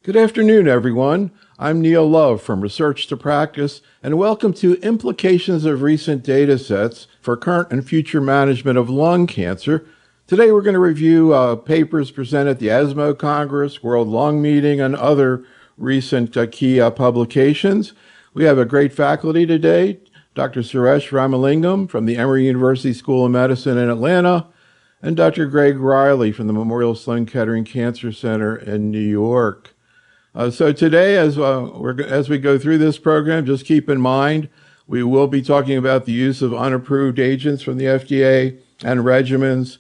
Good afternoon, everyone. I'm Neil Love from Research to Practice, and welcome to Implications of Recent Datasets for Current and Future Management of Lung Cancer. Today we're going to review papers presented at the ESMO Congress, World Lung Meeting, and other recent key publications. We have a great faculty today, Dr. Suresh Ramalingam from the Emory University School of Medicine in Atlanta, and Dr. Greg Riely from the Memorial Sloan Kettering Cancer Center in New York. So today, as we go through this program, just keep in mind, we will be talking about the use of unapproved agents from the FDA and regimens.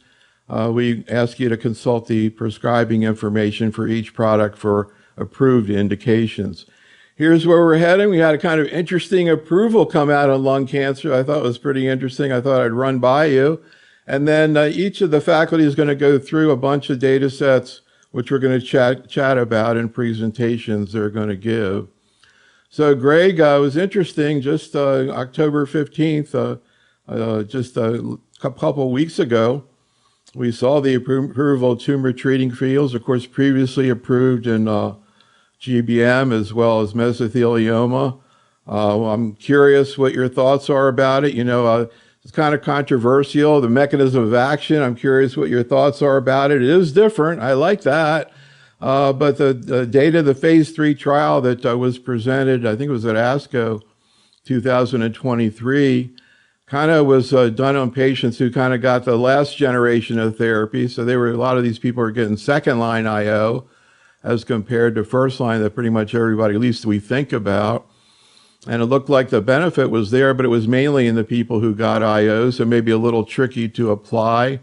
We ask you to consult the prescribing information for each product for approved indications. Here's where we're heading. We had a kind of interesting approval come out on lung cancer. I thought it was pretty interesting. I thought I'd run by you. And then each of the faculty is going to go through a bunch of data sets which we're going to chat about in presentations they're going to give. So Greg, it was interesting, just October 15th, just a couple of weeks ago, we saw the approval of tumor treating fields, of course, previously approved in GBM as well as mesothelioma. I'm curious what your thoughts are about it. It's kind of controversial, the mechanism of action. I'm curious what your thoughts are about it. It is different. I like that. But the data, the phase 3 trial that was presented, I think it was at ASCO 2023, kind of was done on patients who kind of got the last generation of therapy. So a lot of these people are getting second line IO as compared to first line that pretty much everybody, at least we think about. And it looked like the benefit was there, but it was mainly in the people who got IO, so maybe a little tricky to apply.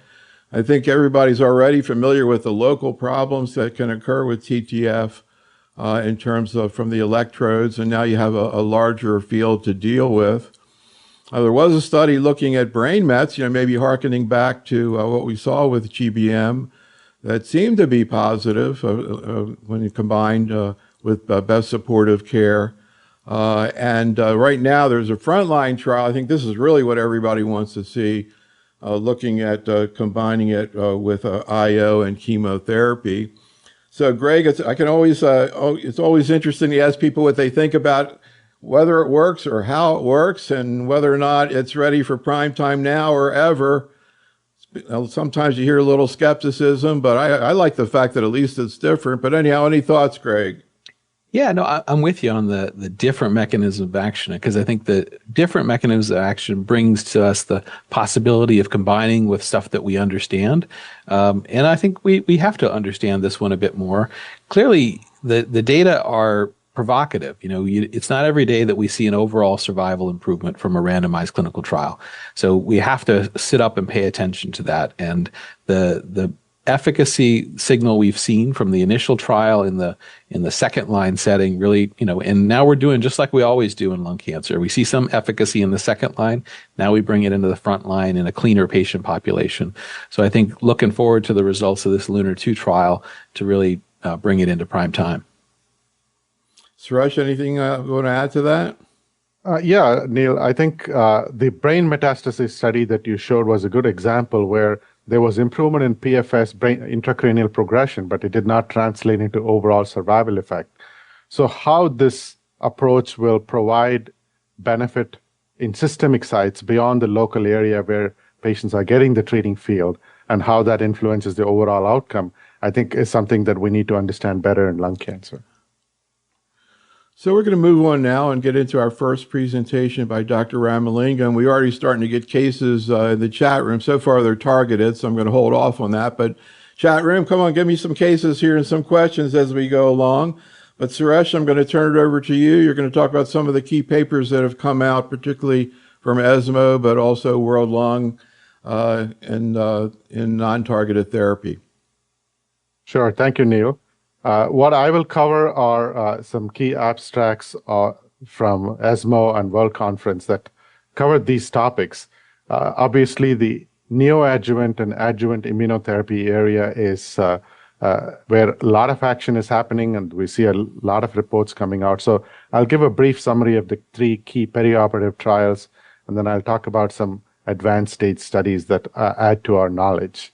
I think everybody's already familiar with the local problems that can occur with TTF in terms of from the electrodes, and now you have a larger field to deal with. There was a study looking at brain mets, maybe hearkening back to what we saw with GBM, that seemed to be positive when you combined with best supportive care. And right now there's a frontline trial. I think this is really what everybody wants to see, looking at combining it with IO and chemotherapy. So Greg, it's always interesting to ask people what they think about whether it works or how it works and whether or not it's ready for prime time now or ever. Sometimes you hear a little skepticism, but I like the fact that at least it's different. But anyhow, any thoughts, Greg? Yeah, no, I'm with you on the different mechanism of action, because I think the different mechanisms of action brings to us the possibility of combining with stuff that we understand. And I think we have to understand this one a bit more. Clearly, the data are provocative. It's not every day that we see an overall survival improvement from a randomized clinical trial. So we have to sit up and pay attention to that. And the efficacy signal we've seen from the initial trial in the second line setting really, and now we're doing just like we always do in lung cancer. We see some efficacy in the second line. Now we bring it into the front line in a cleaner patient population. So I think looking forward to the results of this LUNAR-2 trial to really bring it into prime time. Suresh, anything you want to add to that? Yeah, Neil, I think the brain metastasis study that you showed was a good example where there was improvement in PFS, brain intracranial progression, but it did not translate into overall survival effect. So how this approach will provide benefit in systemic sites beyond the local area where patients are getting the treating field and how that influences the overall outcome, I think is something that we need to understand better in lung cancer. So we're going to move on now and get into our first presentation by Dr. Ramalingam. We're already starting to get cases in the chat room. So far they're targeted, so I'm going to hold off on that. But chat room, come on, give me some cases here and some questions as we go along. But Suresh, I'm going to turn it over to you. You're going to talk about some of the key papers that have come out, particularly from ESMO, but also World Lung in non-targeted therapy. Sure. Thank you, Neil. What I will cover are some key abstracts from ESMO and World Conference that covered these topics. Obviously, the neoadjuvant and adjuvant immunotherapy area is where a lot of action is happening, and we see a lot of reports coming out. So I'll give a brief summary of the 3 key perioperative trials, and then I'll talk about some advanced stage studies that add to our knowledge.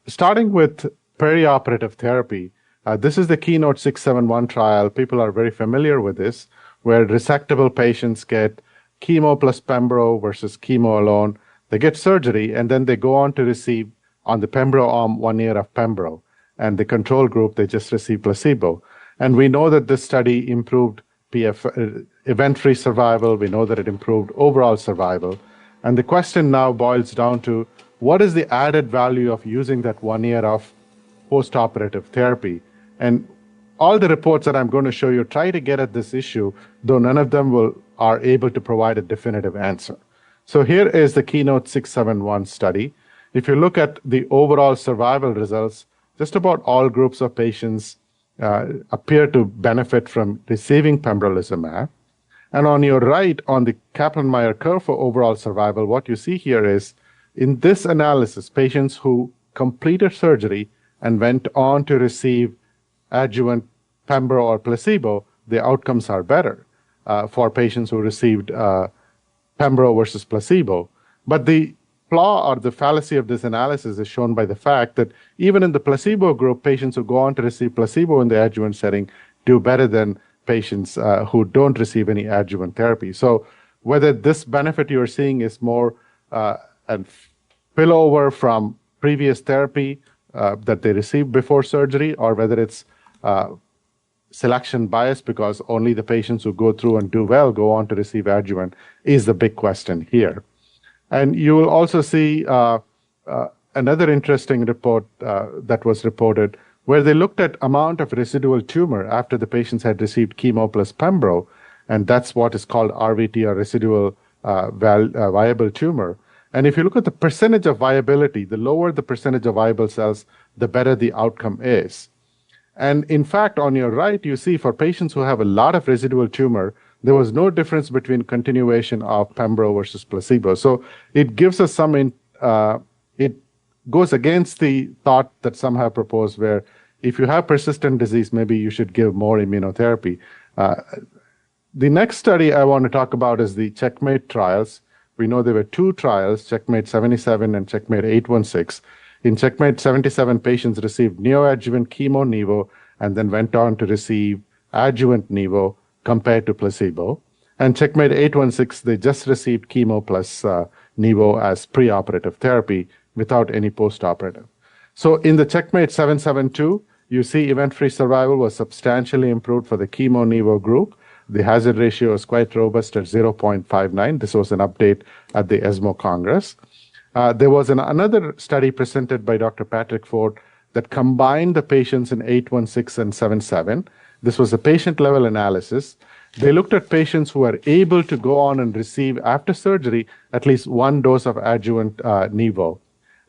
Starting with perioperative therapy, This is the Keynote 671 trial. People are very familiar with this, where resectable patients get chemo plus pembro versus chemo alone. They get surgery, and then they go on to receive, on the pembro arm, 1 year of pembro. And the control group, they just receive placebo. And we know that this study improved event-free survival. We know that it improved overall survival. And the question now boils down to, what is the added value of using that 1 year of post-operative therapy? And all the reports that I'm going to show you try to get at this issue, though none of them are able to provide a definitive answer. So here is the Keynote 671 study. If you look at the overall survival results, just about all groups of patients appear to benefit from receiving pembrolizumab. And on your right, on the Kaplan-Meier curve for overall survival, what you see here is, in this analysis, patients who completed surgery and went on to receive adjuvant pembro or placebo, the outcomes are better for patients who received pembro versus placebo. But the flaw or the fallacy of this analysis is shown by the fact that even in the placebo group, patients who go on to receive placebo in the adjuvant setting do better than patients who don't receive any adjuvant therapy. So whether this benefit you're seeing is more a spillover from previous therapy that they received before surgery, or whether it's selection bias because only the patients who go through and do well go on to receive adjuvant, is the big question here. And you will also see another interesting report that was reported, where they looked at amount of residual tumor after the patients had received chemo plus pembro, and that's what is called RVT, or residual viable tumor. And if you look at the percentage of viability, the lower the percentage of viable cells, the better the outcome is. And in fact, on your right, you see for patients who have a lot of residual tumor, there was no difference between continuation of pembro versus placebo. So it gives us it goes against the thought that some have proposed, where if you have persistent disease, maybe you should give more immunotherapy. The next study I want to talk about is the Checkmate trials. We know there were two trials, Checkmate 77 and Checkmate 816. In Checkmate 77, patients received neoadjuvant chemo-nivo and then went on to receive adjuvant nivo compared to placebo. And Checkmate 816, they just received chemo plus nivo as preoperative therapy without any postoperative. So in the Checkmate 772, you see event-free survival was substantially improved for the chemo-nivo group. The hazard ratio is quite robust at 0.59. This was an update at the ESMO Congress. There was another study presented by Dr. Patrick Ford that combined the patients in 816 and 77. This was a patient-level analysis. They looked at patients who were able to go on and receive, after surgery, at least one dose of adjuvant nivo.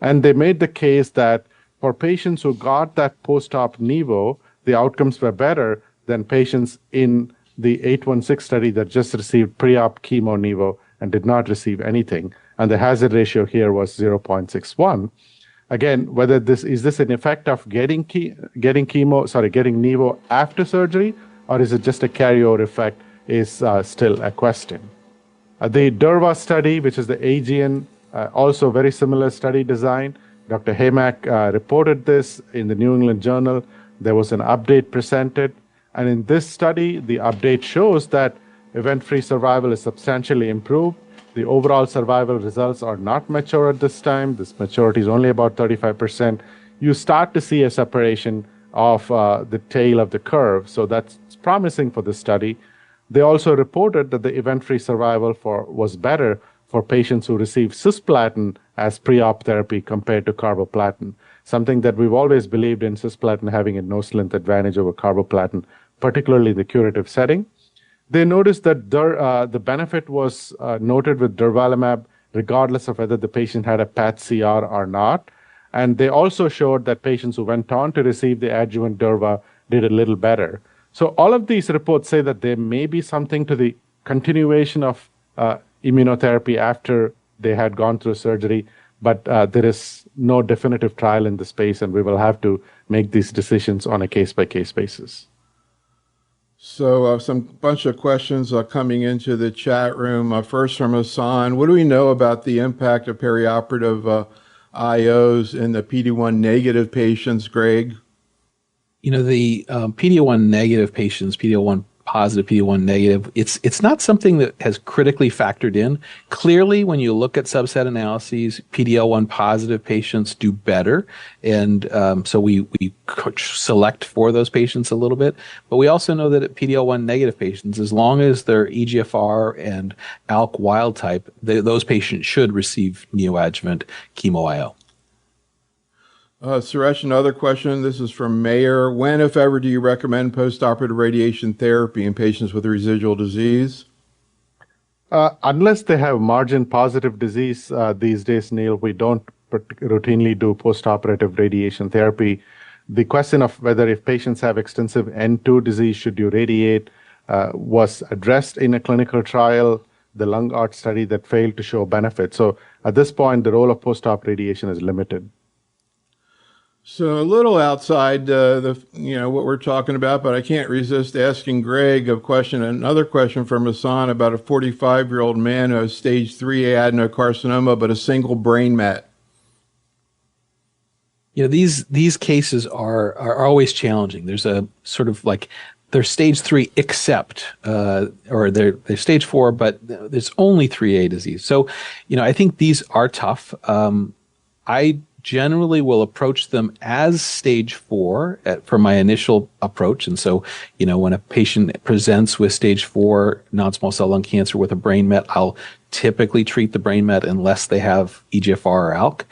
And they made the case that for patients who got that post-op nivo, the outcomes were better than patients in the 816 study that just received pre-op chemo nivo and did not receive anything. And the hazard ratio here was 0.61. Again, whether this is an effect of getting nivo after surgery, or is it just a carryover effect, is still a question. The Durva study, which is the AGN, also very similar study design. Dr. Haymack reported this in the New England Journal. There was an update presented. And in this study, the update shows that event-free survival is substantially improved. The overall survival results are not mature at this time. This maturity is only about 35%. You start to see a separation of the tail of the curve. So that's promising for this study. They also reported that the event-free survival was better for patients who received cisplatin as pre-op therapy compared to carboplatin, something that we've always believed in, cisplatin having a nose-length advantage over carboplatin, particularly in the curative setting. They noticed that the benefit was noted with durvalumab, regardless of whether the patient had a PAT CR or not. And they also showed that patients who went on to receive the adjuvant durva did a little better. So all of these reports say that there may be something to the continuation of immunotherapy after they had gone through surgery, but there is no definitive trial in the space, and we will have to make these decisions on a case-by-case basis. So some bunch of questions coming into the chat room. First from Hassan, what do we know about the impact of perioperative IOs in the PD-1 negative patients, Greg? The PD-L1 negative patients, PD-L1 positive, PD-L1 negative, it's not something that has critically factored in. Clearly, when you look at subset analyses, PD-L1 positive patients do better, and so we select for those patients a little bit. But we also know that at PD-L1 negative patients, as long as they're EGFR and ALK wild type, those patients should receive neoadjuvant chemo-IO. Suresh, another question. This is from Mayor. When, if ever, do you recommend postoperative radiation therapy in patients with residual disease? Unless they have margin-positive disease these days, Neil, we don't routinely do postoperative radiation therapy. The question of whether if patients have extensive N2 disease, should you radiate, was addressed in a clinical trial, the lung art study that failed to show benefit. So at this point, the role of post-op radiation is limited. So a little outside what we're talking about, but I can't resist asking Greg another question from Hassan about a 45-year-old man who has stage 3 adenocarcinoma, but a single brain met. These cases are always challenging. There's a sort of like they're stage 3 except, or they're stage 4, but there's only 3A disease. So, I think these are tough. I generally will approach them as stage 4 for my initial approach. And so, when a patient presents with stage 4 non-small cell lung cancer with a brain met, I'll typically treat the brain met unless they have EGFR or ALK.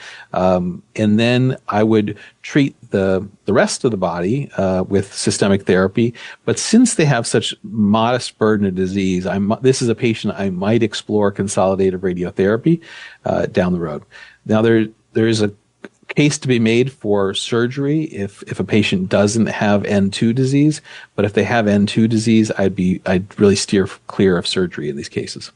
And then I would treat the rest of the body with systemic therapy. But since they have such modest burden of disease, this is a patient I might explore consolidative radiotherapy down the road. Now, there is a case to be made for surgery if a patient doesn't have N2 disease, but if they have N2 disease, I'd really steer clear of surgery in these cases.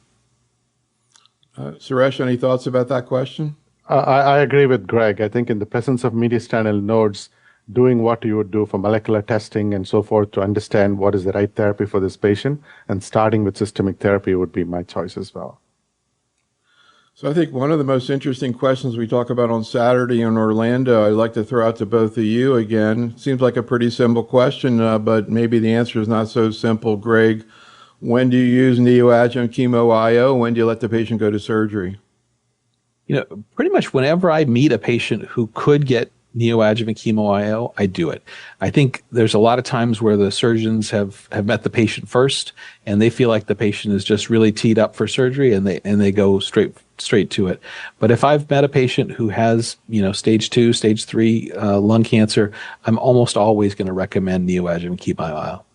Suresh, any thoughts about that question? I agree with Greg. I think in the presence of mediastinal nodes, doing what you would do for molecular testing and so forth to understand what is the right therapy for this patient, and starting with systemic therapy would be my choice as well. So I think one of the most interesting questions we talk about on Saturday in Orlando, I'd like to throw out to both of you again. Seems like a pretty simple question, but maybe the answer is not so simple. Greg, when do you use neoadjuvant chemo-IO? When do you let the patient go to surgery? Pretty much whenever I meet a patient who could get neoadjuvant chemo-IO, I do it. I think there's a lot of times where the surgeons have met the patient first, and they feel like the patient is just really teed up for surgery, and they go straight to it. But if I've met a patient who has stage 2, stage 3 lung cancer, I'm almost always going to recommend neoadjuvant chemo-IO.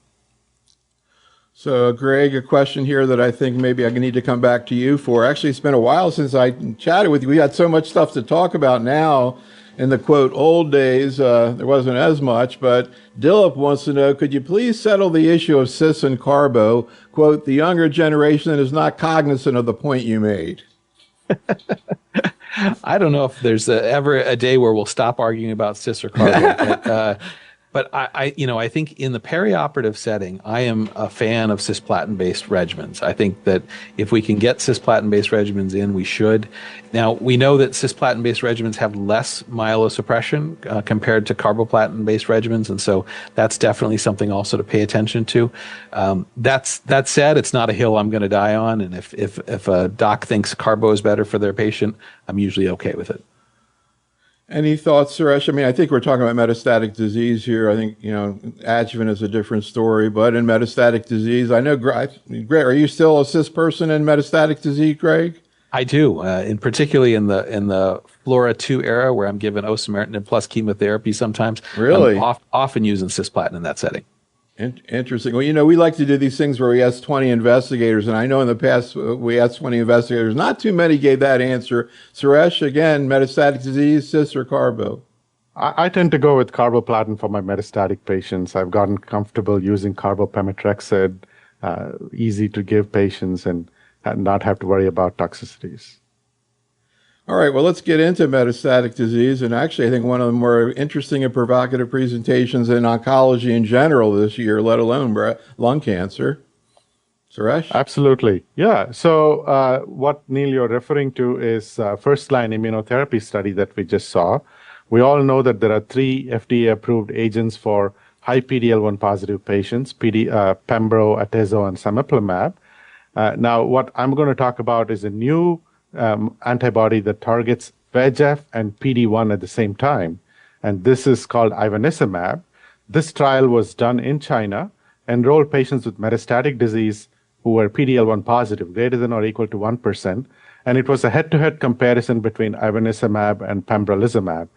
So, Greg, a question here that I think maybe I need to come back to you for. Actually, it's been a while since I chatted with you. We got so much stuff to talk about now. In the, quote, old days, there wasn't as much, but Dilip wants to know, could you please settle the issue of cis and carbo? Quote, the younger generation is not cognizant of the point you made. I don't know if there's ever a day where we'll stop arguing about cis or carbo, but I think in the perioperative setting, I am a fan of cisplatin-based regimens. I think that if we can get cisplatin-based regimens in, we should. Now, we know that cisplatin-based regimens have less myelosuppression compared to carboplatin-based regimens, and so that's definitely something also to pay attention to. That said, it's not a hill I'm going to die on, and if a doc thinks carbo is better for their patient, I'm usually okay with it. Any thoughts, Suresh? I mean, I think we're talking about metastatic disease here. I think, adjuvant is a different story, but in metastatic disease, I know, Greg, are you still a cis person in metastatic disease, Greg? I do, and particularly in the FLAURA2 era where I'm given osimertinib plus chemotherapy sometimes. Really? I'm often using cisplatin in that setting. Interesting. Well, we like to do these things where we ask 20 investigators, and I know in the past we asked 20 investigators. Not too many gave that answer. Suresh, again, metastatic disease, cis or carbo? I tend to go with carboplatin for my metastatic patients. I've gotten comfortable using carbopemetrexed, easy to give patients and not have to worry about toxicities. All right, well, let's get into metastatic disease. And actually, I think one of the more interesting and provocative presentations in oncology in general this year, let alone lung cancer. Suresh? Absolutely. Yeah. So what, Neil, you're referring to is first-line immunotherapy study that we just saw. We all know that there are 3 FDA-approved agents for high PD-L1 positive patients, Pembro, Atezo, and Cemiplimab. Now, what I'm going to talk about is a new antibody that targets VEGF and PD-1 at the same time, and this is called ivonescimab. This trial was done in China, enrolled patients with metastatic disease who were PD-L1 positive, greater than or equal to 1%, and it was a head-to-head comparison between ivonescimab and pembrolizumab.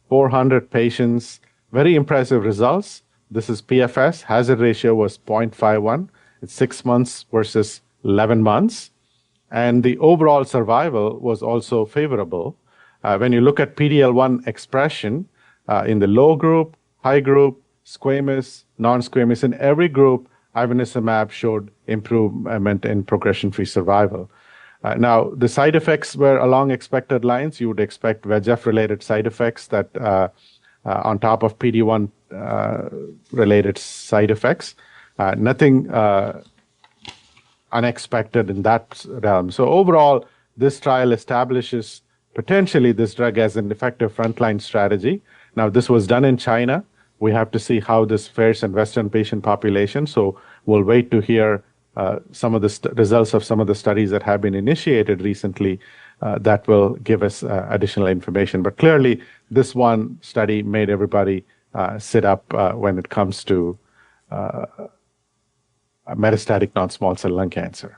400 patients, very impressive results. This is PFS. Hazard ratio was 0.51. It's 6 months versus 11 months. And the overall survival was also favorable. When you look at PD-L1 expression in the low group, high group, squamous, non-squamous, in every group, ivonescimab showed improvement in progression-free survival. Now, the side effects were along expected lines. You would expect VEGF-related side effects that on top of PD-1 related side effects. Nothing unexpected in that realm. So overall, this trial establishes potentially this drug as an effective frontline strategy. Now, this was done in China. We have to see how this fares in Western patient population. So we'll wait to hear some of the results of some of the studies that have been initiated recently that will give us additional information. But clearly, this one study made everybody sit up when it comes to metastatic non-small cell lung cancer.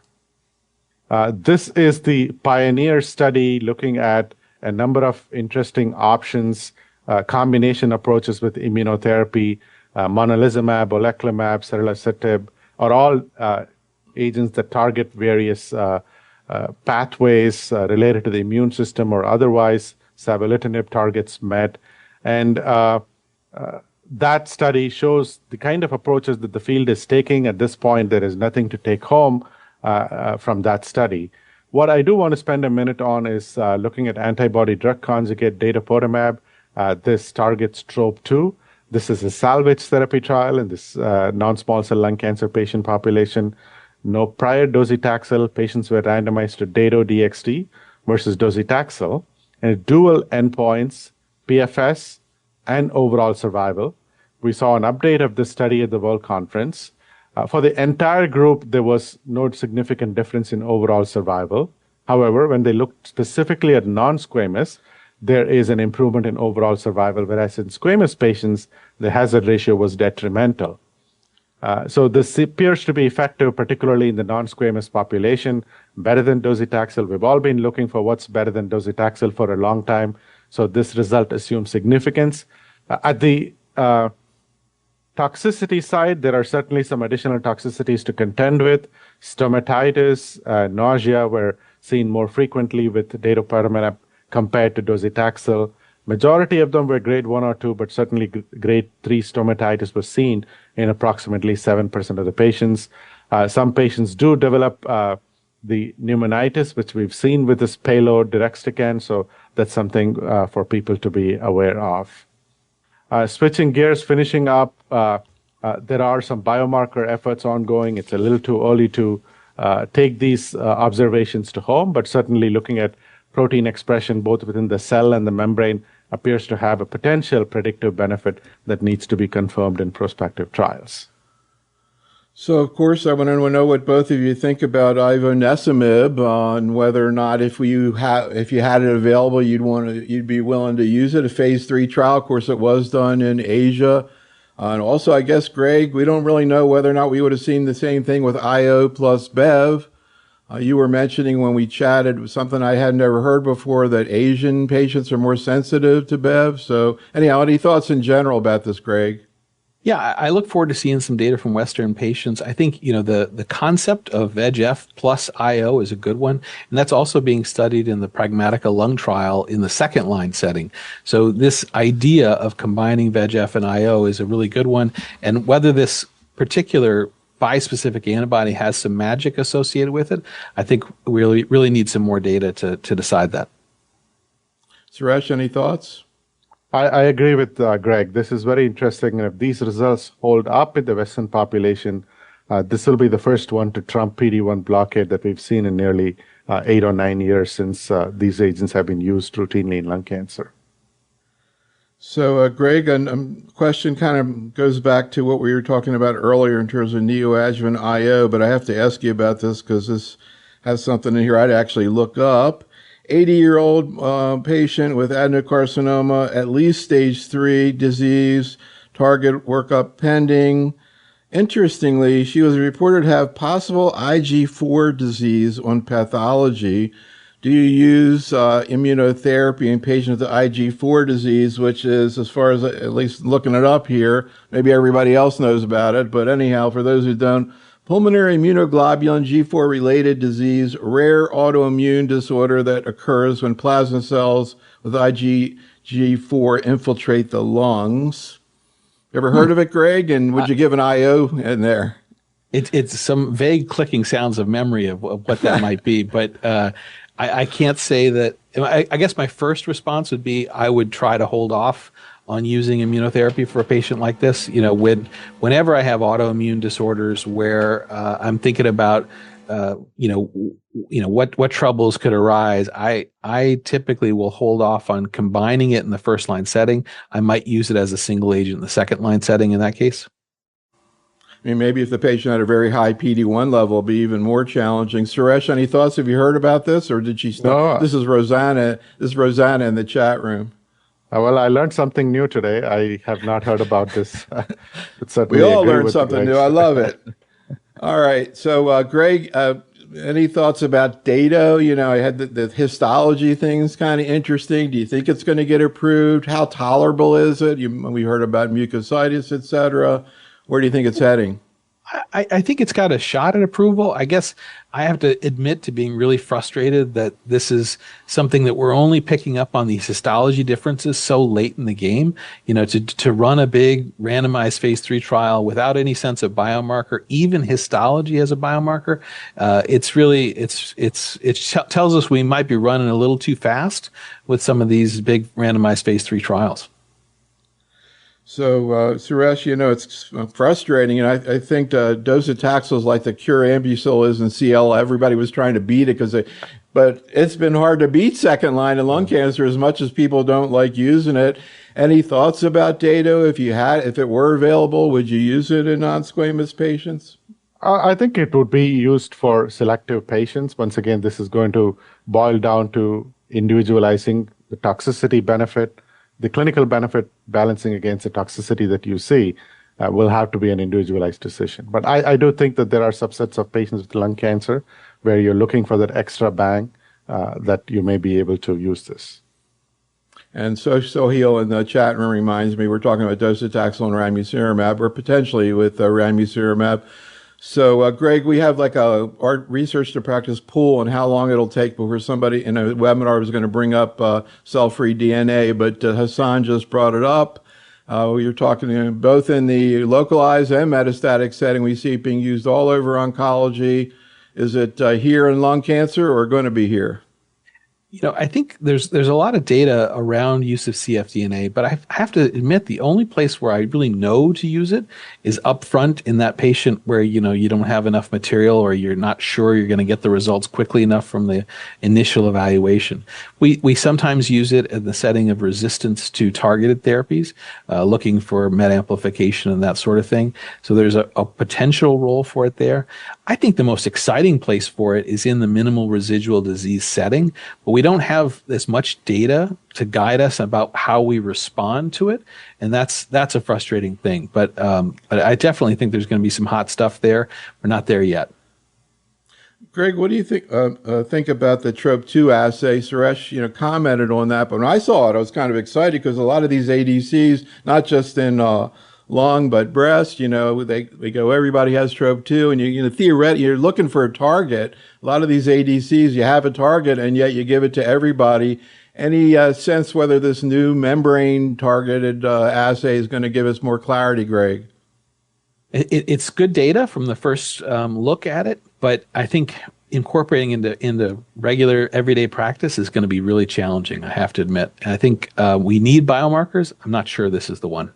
This is the PIONEER study looking at a number of interesting options, combination approaches with immunotherapy, monalizumab, oleclumab, ceralasertib, are all agents that target various pathways related to the immune system or otherwise. Savolitinib targets MET. And that study shows the kind of approaches that the field is taking. At this point, there is nothing to take home from that study. What I do want to spend a minute on is looking at antibody drug conjugate datopotamab. This targets TROP2. This is a salvage therapy trial in this non-small cell lung cancer patient population. No prior docetaxel. Patients were randomized to Dato-DXd versus docetaxel. And dual endpoints, PFS and overall survival. We saw an update of this study at the World Conference. For the entire group, there was no significant difference in overall survival. However, when they looked specifically at non-squamous, there is an improvement in overall survival, whereas in squamous patients, the hazard ratio was detrimental. So this appears to be effective, particularly in the non-squamous population, better than docetaxel. We've all been looking for what's better than docetaxel for a long time. So this result assumes significance. At the toxicity side, there are certainly some additional toxicities to contend with. Stomatitis, nausea were seen more frequently with datopotamab compared to docetaxel. Majority of them were grade 1 or 2, but certainly grade 3 stomatitis was seen in approximately 7% of the patients. Some patients do develop the pneumonitis, which we've seen with this payload, deruxtecan, so that's something for people to be aware of. Switching gears, finishing up, there are some biomarker efforts ongoing. It's a little too early to take these observations to home, but certainly looking at protein expression both within the cell and the membrane appears to have a potential predictive benefit that needs to be confirmed in prospective trials. So, of course, I want to know what both of you think about ivonescimab, on whether or not if you had it available, you'd be willing to use it. A phase 3 trial, of course, it was done in Asia. And also, I guess, Greg, we don't really know whether or not we would have seen the same thing with IO plus Bev. You were mentioning when we chatted something I had never heard before, that Asian patients are more sensitive to Bev. So anyhow, any thoughts in general about this, Greg? Yeah, I look forward to seeing some data from Western patients. I think, the concept of VEGF plus IO is a good one. And that's also being studied in the Pragmatica lung trial in the second line setting. So this idea of combining VEGF and IO is a really good one. And whether this particular bispecific antibody has some magic associated with it, I think we really need some more data to decide that. Suresh, any thoughts? I agree with Greg. This is very interesting. And if these results hold up in the Western population, this will be the first one to trump PD-1 blockade that we've seen in nearly 8 or 9 years since these agents have been used routinely in lung cancer. So, Greg, a question kind of goes back to what we were talking about earlier in terms of neoadjuvant IO, but I have to ask you about this because this has something in here I'd actually look up. 80-year-old patient with adenocarcinoma, at least stage 3 disease, target workup pending. Interestingly, she was reported to have possible IG4 disease on pathology. Do you use immunotherapy in patients with IG4 disease, which is, as far as at least looking it up here, maybe everybody else knows about it, but anyhow, for those who don't, pulmonary immunoglobulin G4 related disease, rare autoimmune disorder that occurs when plasma cells with IgG4 infiltrate the lungs. Ever heard of it, Greg? And would you give an IO in there? It's some vague clicking sounds of memory of what that might be, but I can't say that. I guess my first response would be I would try to hold off on using immunotherapy for a patient like this. Whenever I have autoimmune disorders where I'm thinking about, what troubles could arise, I typically will hold off on combining it in the first line setting. I might use it as a single agent in the second line setting in that case. I mean, maybe if the patient had a very high PD-1 level, it'd be even more challenging. Suresh, any thoughts? Have you heard about this, or did she start? No. This is Rosanna. This is Rosanna in the chat room. Well, I learned something new today. I have not heard about this. We all learned something new. I love it. All right. So, Greg, any thoughts about data? I had the histology thing's kind of interesting. Do you think it's going to get approved? How tolerable is it? We heard about mucositis, et cetera. Where do you think it's heading? I think it's got a shot at approval. I guess I have to admit to being really frustrated that this is something that we're only picking up on these histology differences so late in the game. To run a big randomized phase 3 trial without any sense of biomarker, even histology as a biomarker, it tells us we might be running a little too fast with some of these big randomized phase 3 trials. So, Suresh, it's frustrating, and I think docetaxel is like the cure Ambucil is in CL. Everybody was trying to beat it but it's been hard to beat second line in lung cancer as much as people don't like using it. Any thoughts about Dato? If it were available, would you use it in non-squamous patients? I think it would be used for selective patients. Once again, this is going to boil down to individualizing the toxicity benefit. The clinical benefit balancing against the toxicity that you see will have to be an individualized decision. But I do think that there are subsets of patients with lung cancer where you're looking for that extra bang that you may be able to use this. And Sohail in the chat room reminds me, we're talking about docetaxel and ramucirumab, or potentially with ramucirumab. So, Greg, we have like our research to practice pool on how long it'll take before somebody in a webinar was going to bring up cell-free DNA, but Hassan just brought it up. You're talking both in the localized and metastatic setting. We see it being used all over oncology. Is it here in lung cancer or going to be here? I think there's a lot of data around use of cfDNA, but I have to admit the only place where I really know to use it is up front in that patient where, you don't have enough material or you're not sure you're going to get the results quickly enough from the initial evaluation. We sometimes use it in the setting of resistance to targeted therapies, looking for MET amplification and that sort of thing. So there's a potential role for it there. I think the most exciting place for it is in the minimal residual disease setting, but we don't have as much data to guide us about how we respond to it, and that's a frustrating thing. But I definitely think there's going to be some hot stuff there. We're not there yet. Greg, what do you think about the TROP2 assay? Suresh, commented on that, but when I saw it, I was kind of excited because a lot of these ADCs, not just in lung but breast, they go, everybody has TROP2, and theoretically you're looking for a target. A lot of these ADCs, you have a target, and yet you give it to everybody. Any sense whether this new membrane targeted assay is going to give us more clarity, Greg? It's good data from the first look at it, but I think incorporating into regular everyday practice is going to be really challenging, I have to admit. And I think we need biomarkers. I'm not sure this is the one.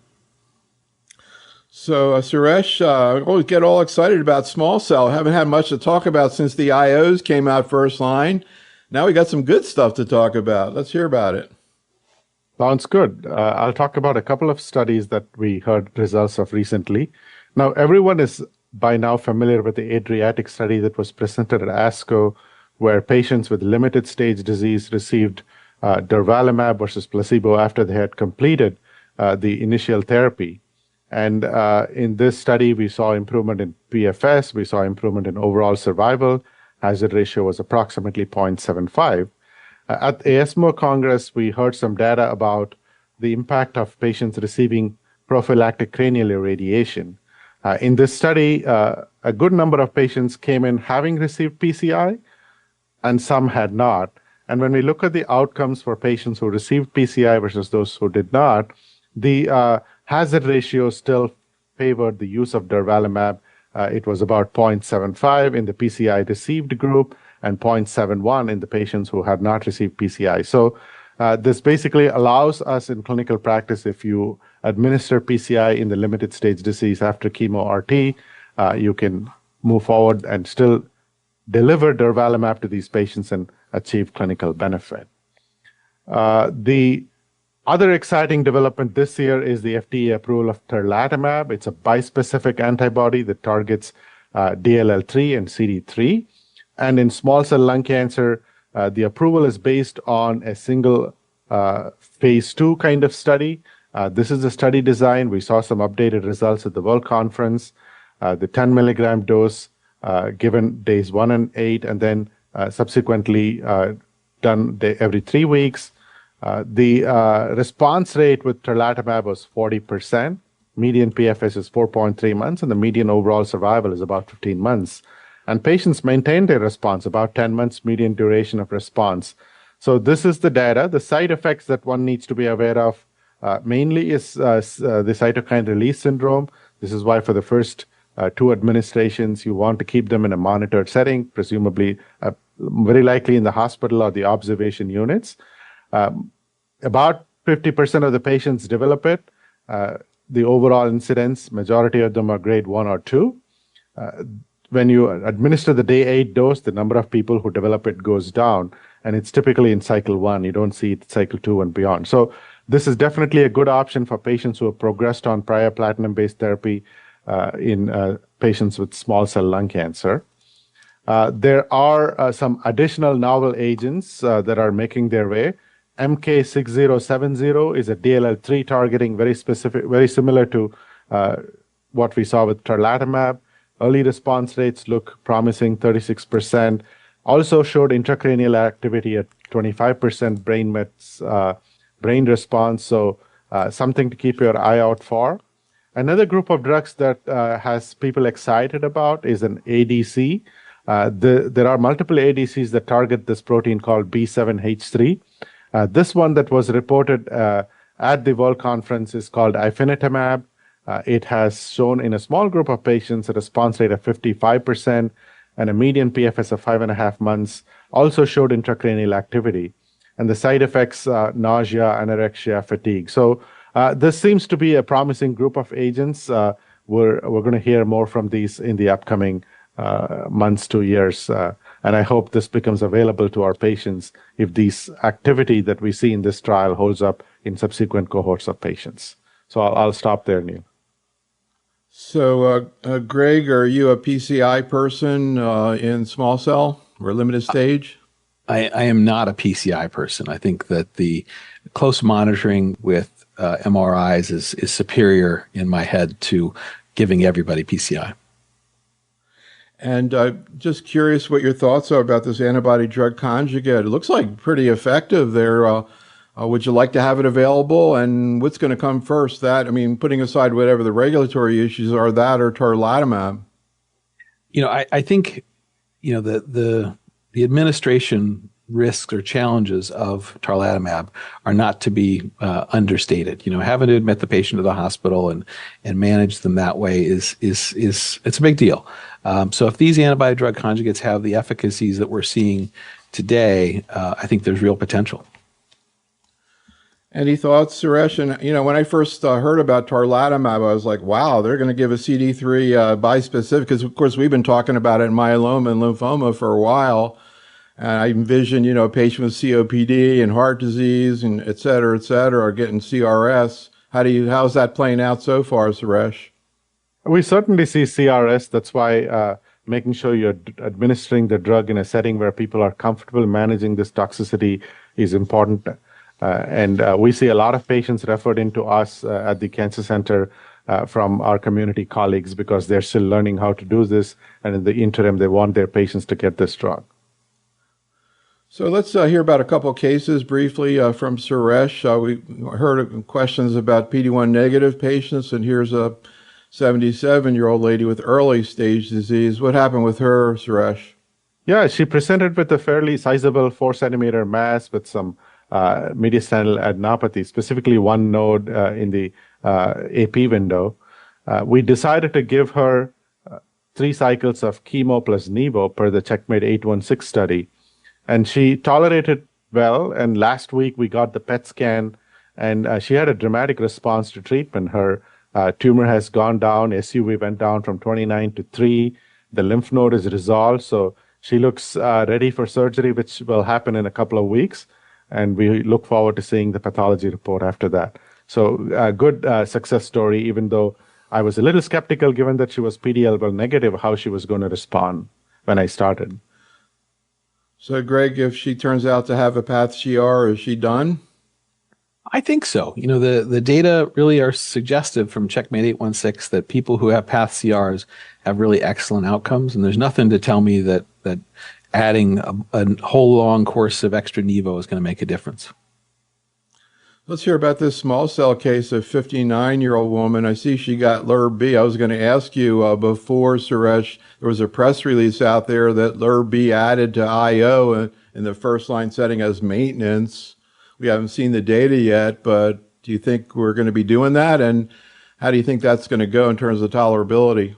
So, Suresh, I always get all excited about small cell. Haven't had much to talk about since the IOs came out first line. Now we got some good stuff to talk about. Let's hear about it. Sounds good. I'll talk about a couple of studies that we heard results of recently. Now, everyone is by now familiar with the Adriatic study that was presented at ASCO, where patients with limited stage disease received durvalumab versus placebo after they had completed the initial therapy. And in this study, we saw improvement in PFS, we saw improvement in overall survival. Hazard ratio was approximately 0.75. At the ESMO Congress, we heard some data about the impact of patients receiving prophylactic cranial irradiation. In this study, a good number of patients came in having received PCI, and some had not. And when we look at the outcomes for patients who received PCI versus those who did not, the hazard ratio still favored the use of durvalumab. It was about 0.75 in the PCI received group and 0.71 in the patients who had not received PCI. So this basically allows us in clinical practice, if you administer PCI in the limited stage disease after chemo RT, you can move forward and still deliver durvalumab to these patients and achieve clinical benefit. The other exciting development this year is the FDA approval of tarlatamab. It's a bispecific antibody that targets DLL3 and CD3. And in small cell lung cancer, the approval is based on a single phase 2 kind of study. This is the study design. We saw some updated results at the World Conference. The 10 milligram dose given days 1 and 8, and then subsequently done every 3 weeks. The response rate with tarlatamab was 40%. Median PFS is 4.3 months, and the median overall survival is about 15 months. And patients maintained their response, about 10 months median duration of response. So this is the data. The side effects that one needs to be aware of mainly is the cytokine release syndrome. This is why for the first 2 administrations, you want to keep them in a monitored setting, presumably very likely in the hospital or the observation units. About 50% of the patients develop it. The overall incidence, majority of them are grade 1 or 2. When you administer the day 8 dose, the number of people who develop it goes down, and it's typically in cycle 1. You don't see it cycle 2 and beyond. So this is definitely a good option for patients who have progressed on prior platinum-based therapy in patients with small cell lung cancer. There are some additional novel agents that are making their way. MK6070 is a DLL3 targeting, very specific, very similar to what we saw with tarlatamab. Early response rates look promising, 36%. Also showed intracranial activity at 25% brain mets, brain response. So something to keep your eye out for. Another group of drugs that has people excited about is an ADC. There are multiple ADCs that target this protein called B7H3. This one that was reported at the World Conference is called ifinatamab. It has shown in a small group of patients a response rate of 55% and a median PFS of 5.5 months. Also showed intracranial activity. And the side effects, nausea, anorexia, fatigue. So this seems to be a promising group of agents. We're going to hear more from these in the upcoming months to years. And I hope this becomes available to our patients if this activity that we see in this trial holds up in subsequent cohorts of patients. So I'll stop there, Neil. So, Greg, are you a PCI person in small cell or limited stage? I am not a PCI person. I think that the close monitoring with MRIs is superior in my head to giving everybody PCI. And just curious what your thoughts are about this antibody drug conjugate. It looks like pretty effective there. Would you like to have it available? And what's going to come first? That, I mean, putting aside whatever the regulatory issues are, that or tarlatamab? I think, the administration risks or challenges of tarlatamab are not to be understated. Having to admit the patient to the hospital and manage them that way is it's a big deal. So if these antibody drug conjugates have the efficacies that we're seeing today, I think there's real potential. Any thoughts, Suresh? And, when I first heard about tarlatamab, I was like, wow, they're going to give a CD3 bispecific, because, of course, we've been talking about it in myeloma and lymphoma for a while. And I envision, a patient with COPD and heart disease and et cetera, are getting CRS. How's that playing out so far, Suresh? We certainly see CRS. That's why making sure you're administering the drug in a setting where people are comfortable managing this toxicity is important. And we see a lot of patients referred into us at the cancer center from our community colleagues because they're still learning how to do this. And in the interim, they want their patients to get this drug. So let's hear about a couple of cases briefly from Suresh. We heard questions about PD-1 negative patients, and here's a 77-year-old lady with early stage disease. What happened with her, Suresh? Yeah, she presented with a fairly sizable 4-centimeter mass with some mediastinal adenopathy, specifically one node in the AP window. We decided to give her 3 cycles of chemo plus Nivo per the Checkmate 816 study. And she tolerated well. And last week we got the PET scan, and she had a dramatic response to treatment. Her tumor has gone down. SUV went down from 29 to 3. The lymph node is resolved. So she looks ready for surgery, which will happen in a couple of weeks. And we look forward to seeing the pathology report after that. So a good success story, even though I was a little skeptical given that she was PD-L1 negative, how she was going to respond when I started. So, Greg, if she turns out to have a path CR, is she done? I think so. The data really are suggestive from Checkmate 816 that people who have path CRs have really excellent outcomes. And there's nothing to tell me that adding a whole long course of extra Nivo is going to make a difference. Let's hear about this small cell case of 59-year-old woman. I see she got LIRB-B. I was going to ask you before, Suresh, there was a press release out there that LIRB-B added to IO in the first-line setting as maintenance. We haven't seen the data yet, but do you think we're going to be doing that? And how do you think that's going to go in terms of tolerability?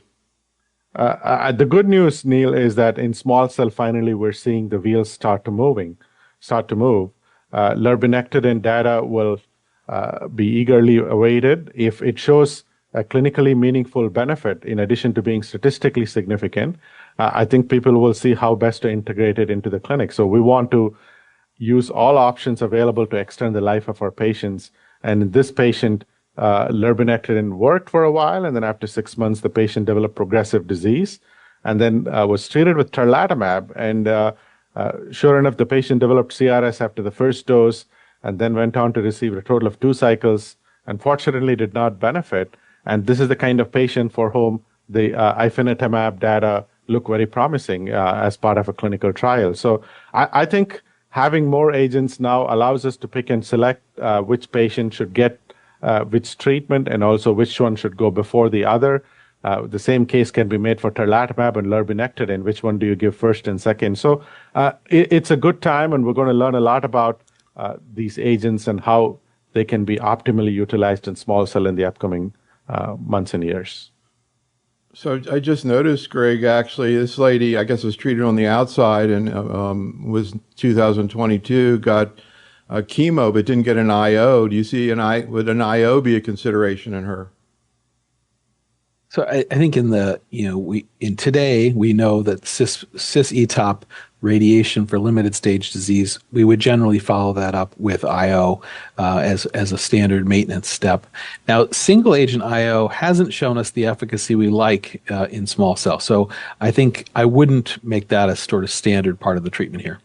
The good news, Neil, is that in small cell, finally, we're seeing the wheels start to move. Lurbinectedin data will be eagerly awaited. If it shows a clinically meaningful benefit, in addition to being statistically significant, I think people will see how best to integrate it into the clinic. So we want to use all options available to extend the life of our patients. And in this patient, lurbinectedin worked for a while, and then after 6 months, the patient developed progressive disease, and then was treated with tarlatamab. And sure enough, the patient developed CRS after the first dose, and then went on to receive a total of 2 cycles. Unfortunately, did not benefit. And this is the kind of patient for whom the ifinatamab data look very promising as part of a clinical trial. So I think having more agents now allows us to pick and select which patient should get which treatment, and also which one should go before the other. The same case can be made for tarlatamab and lurbinectedin. Which one do you give first and second? So it's a good time, and we're going to learn a lot about these agents and how they can be optimally utilized in small cell in the upcoming months and years. So I just noticed, Greg, actually, this lady, I guess, was treated on the outside and was 2022, got chemo, but didn't get an IO. Do you see would an IO be a consideration in her? So I think today we know that cis-ETOP radiation for limited stage disease, we would generally follow that up with IO as a standard maintenance step. Now, single agent IO hasn't shown us the efficacy we like in small cell. So I think I wouldn't make that a sort of standard part of the treatment here.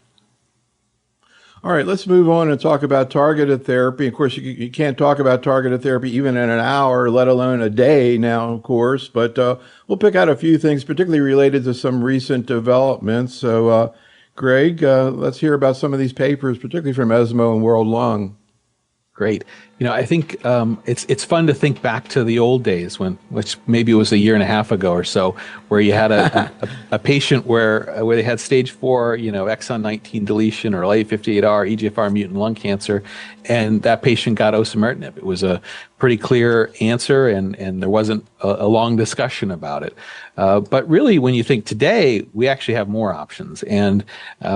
All right, let's move on and talk about targeted therapy. Of course, you can't talk about targeted therapy even in an hour, let alone a day now, of course. But we'll pick out a few things, particularly related to some recent developments. So, Greg, let's hear about some of these papers, particularly from ESMO and World Lung. Great. I think it's fun to think back to the old days which maybe it was a year and a half ago or so, where you had a patient where they had stage 4, exon 19 deletion or L858R, EGFR mutant lung cancer, and that patient got osimertinib. It was a pretty clear answer, and there wasn't a long discussion about it. But really, when you think today, we actually have more options. And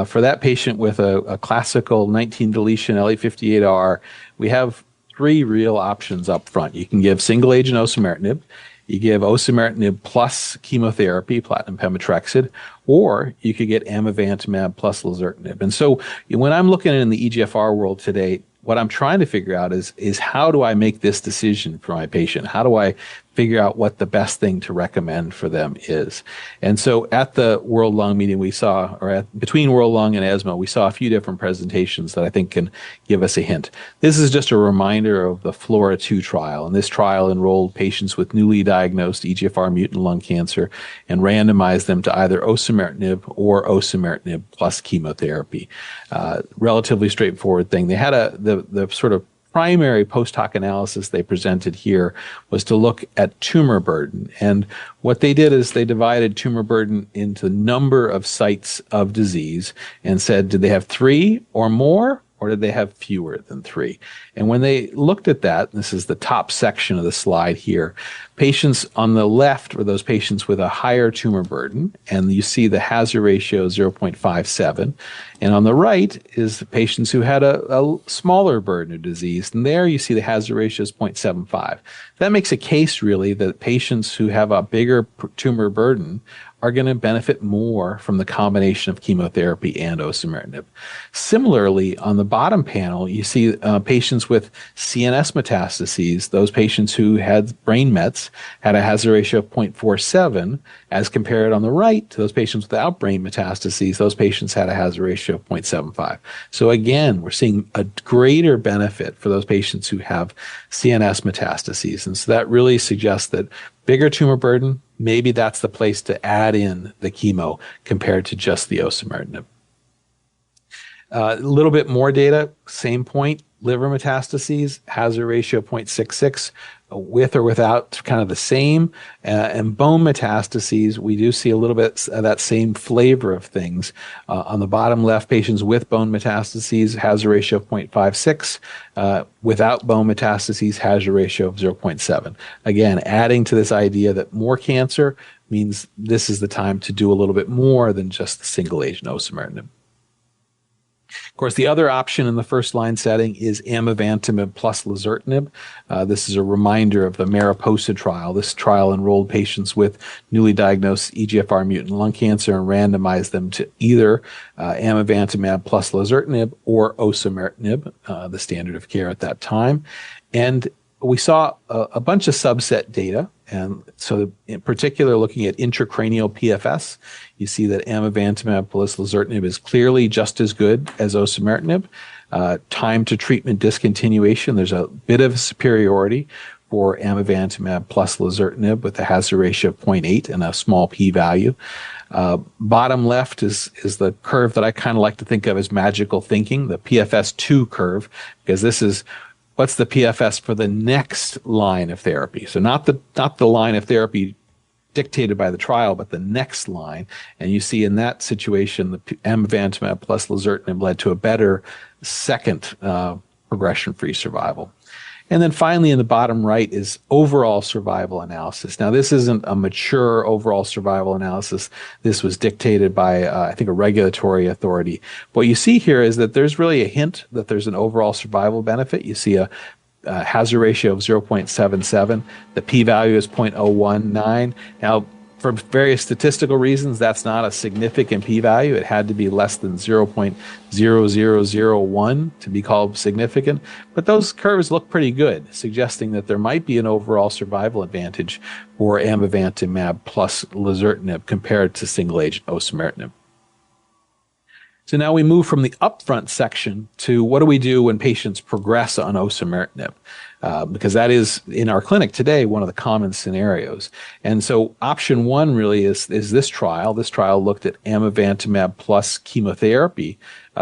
for that patient with a classical 19 deletion L858R, we have 3 real options up front. You can give single agent osimertinib, You give osimertinib plus chemotherapy, platinum pemetrexed, or you could get amivantamab plus lazertinib. And so when I'm looking in the EGFR world today, what I'm trying to figure out is how do I make this decision for my patient? How do I figure out what the best thing to recommend for them is? And so at the World Lung meeting we saw, or between World Lung and ESMO, we saw a few different presentations that I think can give us a hint. This is just a reminder of the FLAURA2 trial. And this trial enrolled patients with newly diagnosed EGFR mutant lung cancer and randomized them to either osimertinib or osimertinib plus chemotherapy. Relatively straightforward thing. They had the sort of primary post hoc analysis they presented here was to look at tumor burden. And what they did is they divided tumor burden into number of sites of disease and said, did they have 3 or more, or did they have fewer than 3? And when they looked at that, this is the top section of the slide here, patients on the left were those patients with a higher tumor burden, and you see the hazard ratio 0.57. And on the right is the patients who had a smaller burden of disease, and there you see the hazard ratio is 0.75. That makes a case really that patients who have a bigger tumor burden are going to benefit more from the combination of chemotherapy and osimertinib. Similarly, on the bottom panel, you see patients with CNS metastases. Those patients who had brain mets had a hazard ratio of 0.47, as compared on the right to those patients without brain metastases. Those patients had a hazard ratio of 0.75. So again, we're seeing a greater benefit for those patients who have CNS metastases. And so that really suggests that bigger tumor burden, maybe that's the place to add in the chemo compared to just the osimertinib. A little bit more data, same point, liver metastases, hazard ratio 0.66, with or without kind of the same. And bone metastases, we do see a little bit of that same flavor of things. On the bottom left, patients with bone metastases, hazard ratio of 0.56. Without bone metastases, hazard ratio of 0.7. Again, adding to this idea that more cancer means this is the time to do a little bit more than just the single agent osimertinib. Of course, the other option in the first line setting is amivantamab plus lazertinib. This is a reminder of the Mariposa trial. This trial enrolled patients with newly diagnosed EGFR mutant lung cancer and randomized them to either amivantamab plus lazertinib or osimertinib, the standard of care at that time. And we saw a bunch of subset data. And so in particular, looking at intracranial PFS, you see that amivantamab plus lazertinib is clearly just as good as osimertinib. Time to treatment discontinuation, there's a bit of superiority for amivantamab plus lazertinib with a hazard ratio of 0.8 and a small p-value. Bottom left is the curve that I kind of like to think of as magical thinking, the PFS2 curve, because this is what's the PFS for the next line of therapy? So not the line of therapy dictated by the trial, but the next line. And you see in that situation, the amivantamab plus lazertinib led to a better second progression-free survival. And then finally, in the bottom right is overall survival analysis. Now, this isn't a mature overall survival analysis. This was dictated by, I think, a regulatory authority. What you see here is that there's really a hint that there's an overall survival benefit. You see a hazard ratio of 0.77. The p-value is 0.019. Now, for various statistical reasons, that's not a significant p-value. It had to be less than 0.0001 to be called significant. But those curves look pretty good, suggesting that there might be an overall survival advantage for amivantamab plus lazertinib compared to single-agent osimertinib. So now we move from the upfront section to what do we do when patients progress on osimertinib? Because that is, in our clinic today, one of the common scenarios. And so option one really is this trial. This trial looked at amivantamab plus chemotherapy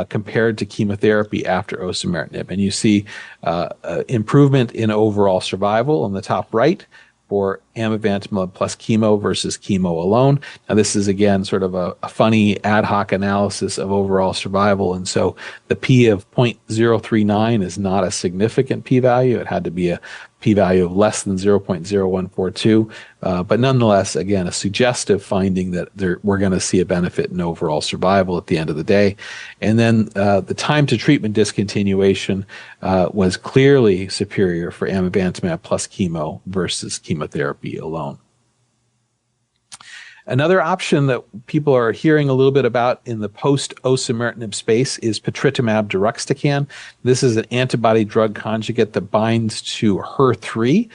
compared to chemotherapy after osimertinib. And you see improvement in overall survival on the top right for amivantamab plus chemo versus chemo alone. Now, this is, again, sort of a funny ad hoc analysis of overall survival. And so the P of 0.039 is not a significant p-value. It had to be a p-value of less than 0.0142, but nonetheless, again, a suggestive finding that we're going to see a benefit in overall survival at the end of the day. And then the time to treatment discontinuation was clearly superior for amivantamab plus chemo versus chemotherapy alone. Another option that people are hearing a little bit about in the post-osimertinib space is patritumab deruxtecan. This is an antibody drug conjugate that binds to HER3.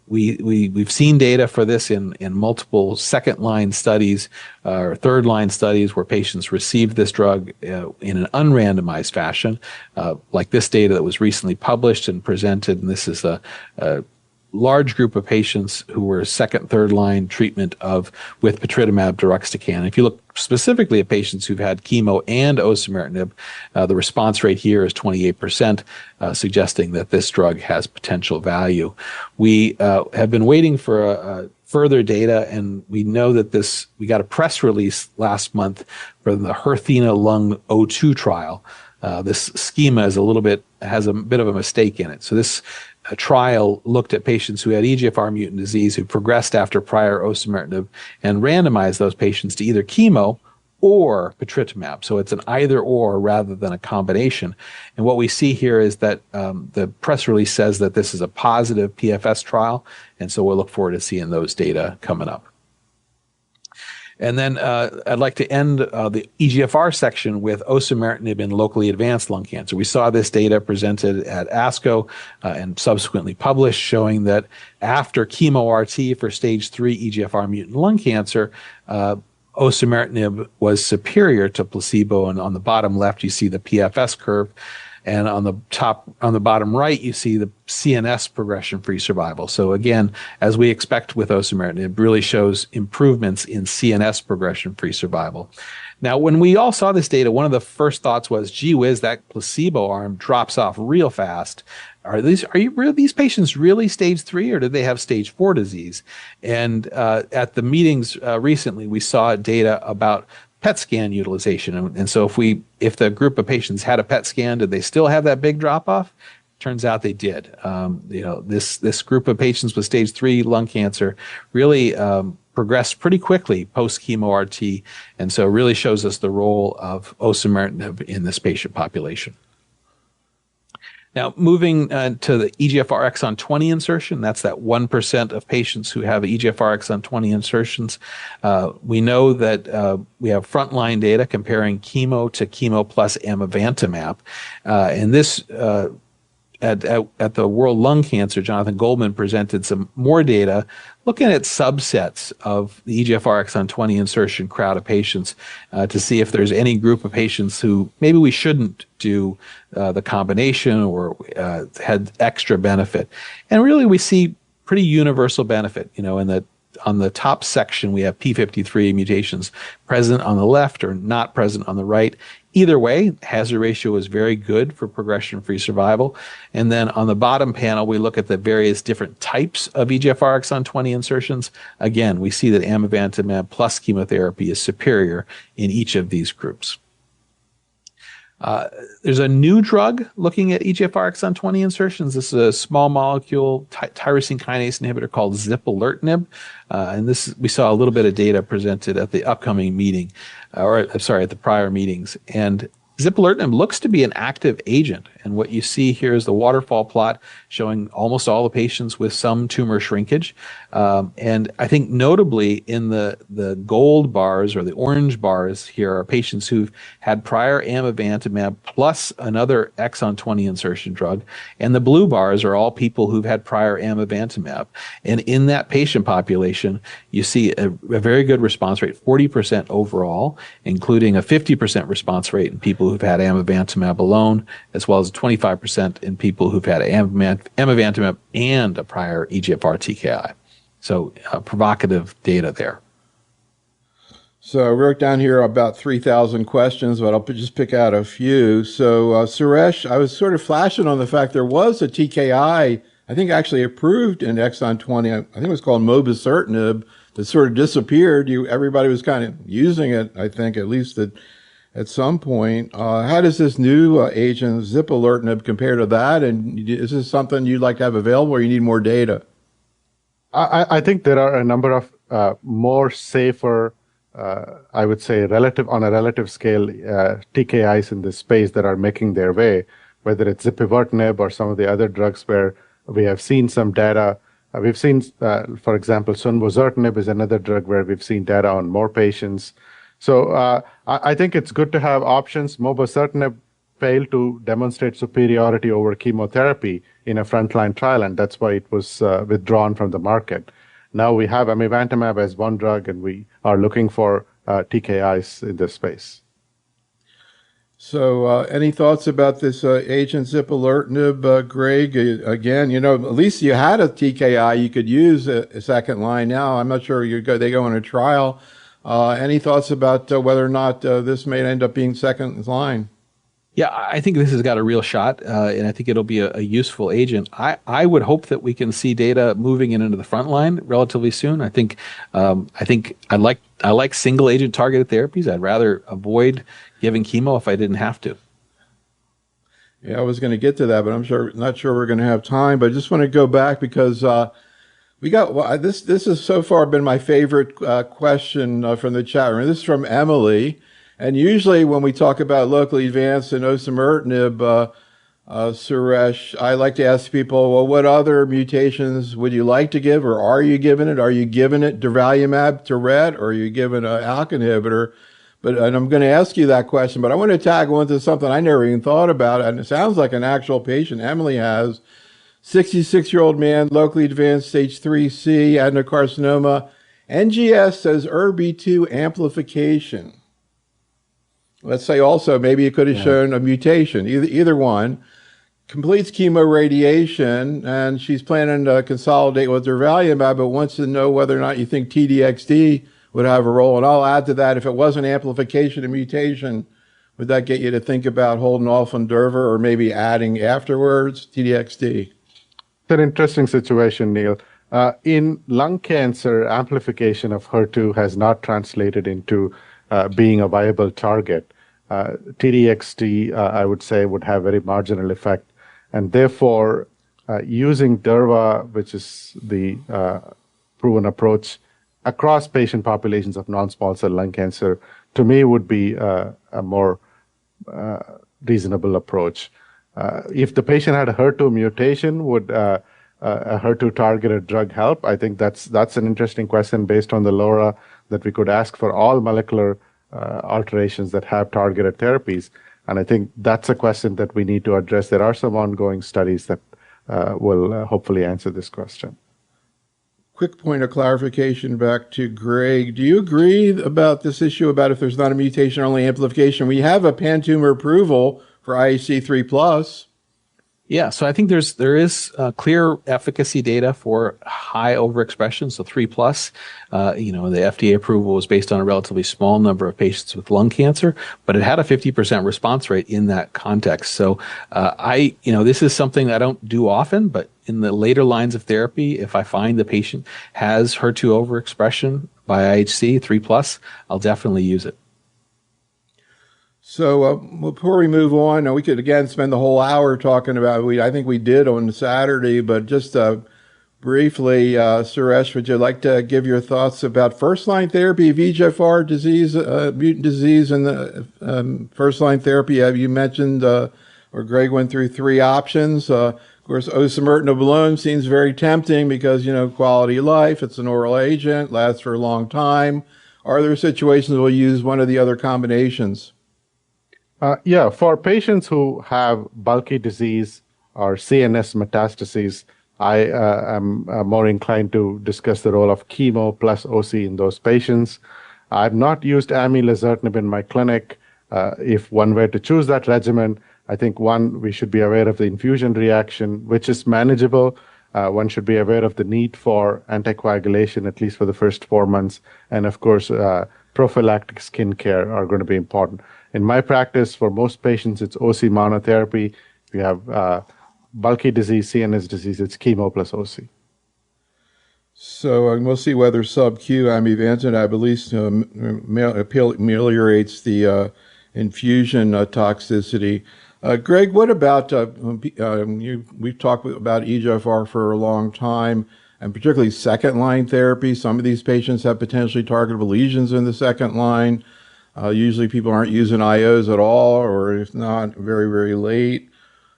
We've seen data for this in multiple second-line studies or third-line studies where patients received this drug in an unrandomized fashion, like this data that was recently published and presented. And this is a large group of patients who were second, third line treatment with patritumab deruxtecan. If you look specifically at patients who've had chemo and osimertinib, the response rate here is 28%, suggesting that this drug has potential value. We have been waiting for further data, and we know that we got a press release last month for the HERTHENA Lung 02 trial. This schema has a bit of a mistake in it. So this trial looked at patients who had EGFR mutant disease who progressed after prior osimertinib and randomized those patients to either chemo or patritumab. So it's an either or rather than a combination. And what we see here is that the press release says that this is a positive PFS trial, and so we'll look forward to seeing those data coming up. And then I'd like to end the EGFR section with osimertinib in locally advanced lung cancer. We saw this data presented at ASCO and subsequently published, showing that after chemo-RT for stage 3 EGFR mutant lung cancer, osimertinib was superior to placebo. And on the bottom left, you see the PFS curve. And on the bottom right, you see the CNS progression-free survival. So again, as we expect with osimertinib, it really shows improvements in CNS progression-free survival. Now, when we all saw this data, one of the first thoughts was, gee whiz, that placebo arm drops off real fast. Are these patients really stage 3, or did they have stage 4 disease? And at the meetings recently, we saw data about PET scan utilization. And so if the group of patients had a PET scan, did they still have that big drop off? Turns out they did. This group of patients with stage 3 lung cancer really progressed pretty quickly post chemo RT, and so it really shows us the role of osimertinib in this patient population. Now, moving to the EGFR exon 20 insertion, that's that 1% of patients who have EGFR exon 20 insertions. We know that we have frontline data comparing chemo to chemo plus amivantamab. And this, at the World Lung Cancer, Jonathan Goldman presented some more data looking at subsets of the EGFR exon 20 insertion crowd of patients to see if there's any group of patients who maybe we shouldn't do the combination or had extra benefit. And really we see pretty universal benefit, on the top section, we have P53 mutations present on the left or not present on the right. Either way, hazard ratio is very good for progression-free survival. And then on the bottom panel, we look at the various different types of EGFR exon 20 insertions. Again, we see that amivantamab plus chemotherapy is superior in each of these groups. There's a new drug looking at EGFR exon 20 insertions. This is a small molecule tyrosine kinase inhibitor called zipalertinib. And we saw a little bit of data presented at the upcoming meeting, at the prior meetings. And zipalertinib looks to be an active agent. And what you see here is the waterfall plot showing almost all the patients with some tumor shrinkage. And I think notably in the gold bars or the orange bars here are patients who've had prior amivantamab plus another exon 20 insertion drug. And the blue bars are all people who've had prior amivantamab. And in that patient population, you see a very good response rate, 40% overall, including a 50% response rate in people who've had amivantamab alone, as well as 25% in people who've had amivantamab and a prior EGFR TKI. So provocative data there. So I wrote down here about 3,000 questions, but I'll just pick out a few. So Suresh, I was sort of flashing on the fact there was a TKI, I think actually approved in exon 20. I think it was called mobocertinib, that sort of disappeared. Everybody was kind of using it, I think, at least at some point. How does this new agent, zipalertinib, compare to that? And is this something you'd like to have available, or you need more data? I think there are a number of more safer, I would say, on a relative scale, TKIs in this space that are making their way, whether it's zipalertinib or some of the other drugs where we have seen some data. We've seen, for example, sunvozertinib is another drug where we've seen data on more patients. So I think it's good to have options. Mobocertinib failed to demonstrate superiority over chemotherapy in a frontline trial, and that's why it was withdrawn from the market. Now we have amivantamab as one drug, and we are looking for TKIs in this space. So any thoughts about this agent zipalertinib, Greg? Again, at least you had a TKI you could use a second line now. I'm not sure they go on a trial. Any thoughts about whether or not this may end up being second line? Yeah, I think this has got a real shot, and I think it'll be a useful agent. I would hope that we can see data moving into the front line relatively soon. I think I like single agent targeted therapies. I'd rather avoid giving chemo if I didn't have to. Yeah, I was going to get to that, but not sure we're going to have time. But I just want to go back because this has so far been my favorite question from the chat room. This is from Emily. And usually when we talk about locally advanced and osimertinib, Suresh, I like to ask people, well, what other mutations would you like to give, or are you giving it? Are you giving it durvalumab to RET, or are you giving an ALK inhibitor? And I'm going to ask you that question, but I want to tag on to something I never even thought about, and it sounds like an actual patient Emily has. 66-year-old man, locally advanced stage 3C adenocarcinoma. NGS says ERB2 amplification. Let's say also maybe it could have shown a mutation, either one. Completes chemoradiation, and she's planning to consolidate with durvalumab, but wants to know whether or not you think TDXD would have a role. And I'll add to that, if it wasn't amplification and mutation, would that get you to think about holding off on durva or maybe adding afterwards TDXD? It's an interesting situation, Neil. In lung cancer, amplification of HER2 has not translated into being a viable target. TDXD, I would say, would have very marginal effect. And therefore, using durva, which is the proven approach across patient populations of non-small cell lung cancer, to me would be a more reasonable approach. If the patient had a HER2 mutation, would a HER2 targeted drug help? I think that's an interesting question based on the LoRa that we could ask for all molecular alterations that have targeted therapies. And I think that's a question that we need to address. There are some ongoing studies that will hopefully answer this question. Quick point of clarification back to Greg. Do you agree about this issue about if there's not a mutation, only amplification? We have a pan-tumor approval for IHC3+. Yeah, so I think there is clear efficacy data for high overexpression, so 3+. The FDA approval was based on a relatively small number of patients with lung cancer, but it had a 50% response rate in that context. So this is something that I don't do often, but in the later lines of therapy, if I find the patient has HER2 overexpression by IHC 3+, I'll definitely use it. So before we move on, we could again spend the whole hour talking about I think we did on Saturday, but just briefly, Suresh, would you like to give your thoughts about first-line therapy, VEGFR disease, mutant disease, and the first-line therapy? You mentioned, or Greg went through 3 options. Of course, osimertinib alone seems very tempting because, quality of life, it's an oral agent, lasts for a long time. Are there situations we'll use one of the other combinations? For patients who have bulky disease or CNS metastases, I am more inclined to discuss the role of chemo plus OC in those patients. I've not used lazertinib in my clinic. If one were to choose that regimen, I think we should be aware of the infusion reaction, which is manageable. One should be aware of the need for anticoagulation, at least for the first 4 months. And of course, prophylactic skin care are going to be important. In my practice, for most patients, it's OC monotherapy. If you have bulky disease, CNS disease, it's chemo plus OC. So we'll see whether sub-Q amivantamab at least ameliorates the infusion toxicity. Greg, what about we've talked about EGFR for a long time, and particularly second-line therapy. Some of these patients have potentially targetable lesions in the second line. Usually people aren't using IOs at all, or if not, very, very late.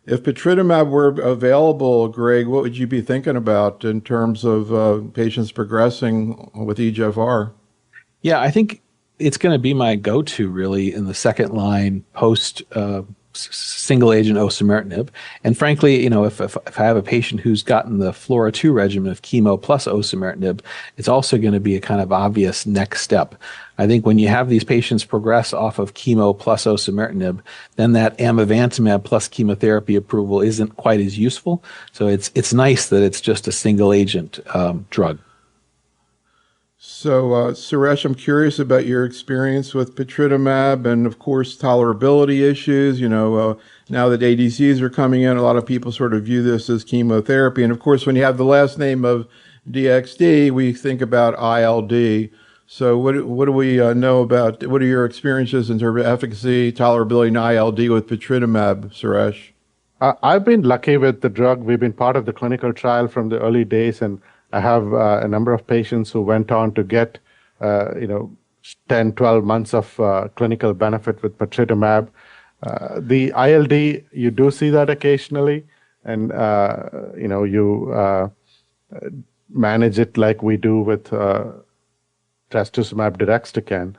If patritumab were available, Greg, what would you be thinking about in terms of patients progressing with EGFR? Yeah, I think it's going to be my go-to really in the second line post single agent osimertinib. And frankly, if I have a patient who's gotten the FLAURA2 regimen of chemo plus osimertinib, it's also going to be a kind of obvious next step. I think when you have these patients progress off of chemo plus osimertinib, then that amivantamab plus chemotherapy approval isn't quite as useful. So it's nice that it's just a single agent drug. So, Suresh, I'm curious about your experience with patritumab and, of course, tolerability issues. Now that ADCs are coming in, a lot of people sort of view this as chemotherapy. And, of course, when you have the last name of DXD, we think about ILD. So what do we know about, what are your experiences in terms of efficacy, tolerability, and ILD with patritumab, Suresh? I've been lucky with the drug. We've been part of the clinical trial from the early days, and I have a number of patients who went on to get, 10, 12 months of clinical benefit with patritumab. The ILD, you do see that occasionally, and, you manage it like we do with trastuzumab deruxtecan.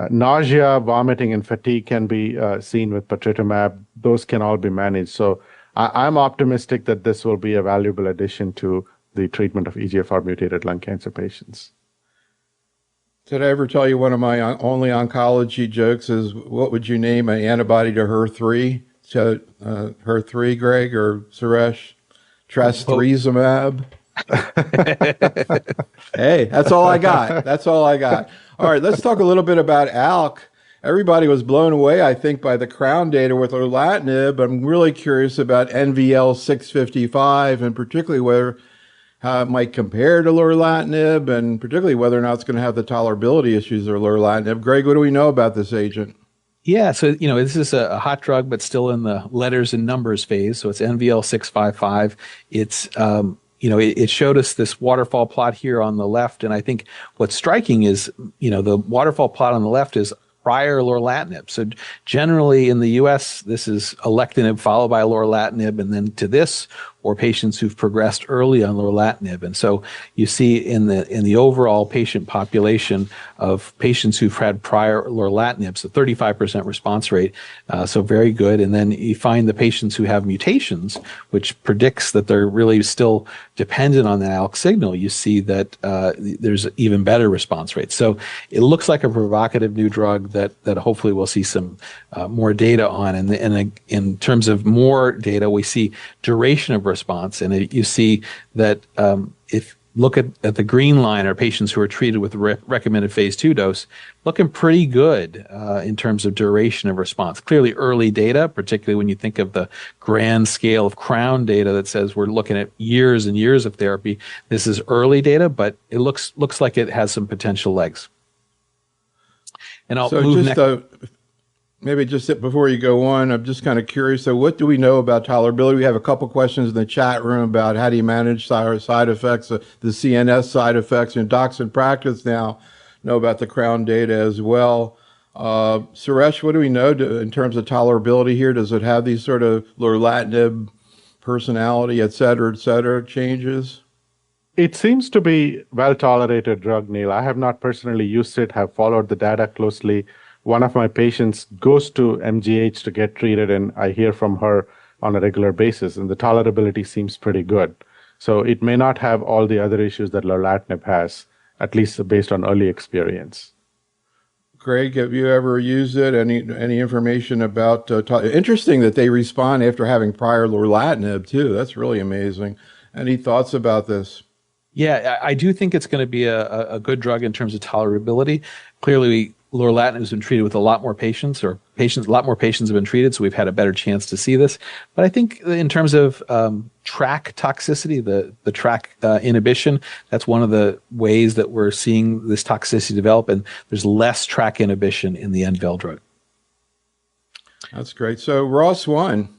Nausea, vomiting, and fatigue can be seen with patritumab. Those can all be managed. So I'm optimistic that this will be a valuable addition to the treatment of EGFR mutated lung cancer patients. Did I ever tell you one of my only oncology jokes is, what would you name an antibody to HER3? HER3, Greg or Suresh? Trastuzumab. Hey, that's all I got. That's all I got. All right, let's talk a little bit about ALK. Everybody was blown away, I think, by the CROWN data with lorlatinib. I'm really curious about NVL 655, and particularly how it might compare to lorlatinib, and particularly whether or not it's going to have the tolerability issues of lorlatinib. Greg, what do we know about this agent? Yeah, so this is a hot drug, but still in the letters and numbers phase. So it's NVL 655. It's it showed us this waterfall plot here on the left, and I think what's striking is the waterfall plot on the left is prior lorlatinib. So generally in the U.S., this is alectinib followed by lorlatinib, and then to this, or patients who've progressed early on lorlatinib. And so you see in the overall patient population of patients who've had prior lorlatinib, so 35% response rate, so very good. And then you find the patients who have mutations, which predicts that they're really still dependent on the ALK signal. You see that there's even better response rates. So it looks like a provocative new drug that hopefully we'll see some more data on. And in terms of more data, we see duration of response. And you see that if look at the green line are patients who are treated with recommended phase 2 dose, looking pretty good in terms of duration of response. Clearly early data, particularly when you think of the grand scale of CROWN data that says we're looking at years and years of therapy. This is early data, but it looks like it has some potential legs. And I'll move next. Maybe just before you go on, I'm just kind of curious. So what do we know about tolerability? We have a couple questions in the chat room about how do you manage side effects, the CNS side effects. And docs in practice now know about the CROWN data as well. Suresh, what do we know in terms of tolerability here? Does it have these sort of lorlatinib personality, et cetera, changes? It seems to be well-tolerated drug, Neil. I have not personally used it, have followed the data closely. One of my patients goes to MGH to get treated, and I hear from her on a regular basis, and the tolerability seems pretty good. So it may not have all the other issues that lorlatinib has, at least based on early experience. Greg, have you ever used it? Any information about, interesting that they respond after having prior lorlatinib too. That's really amazing. Any thoughts about this? Yeah, I do think it's going to be a good drug in terms of tolerability. Clearly, lorlatinib has been treated with a lot more patients, a lot more patients have been treated, so we've had a better chance to see this. But I think in terms of TRK toxicity, the TRK inhibition, that's one of the ways that we're seeing this toxicity develop, and there's less TRK inhibition in the NVL drug. That's great. So ROS1.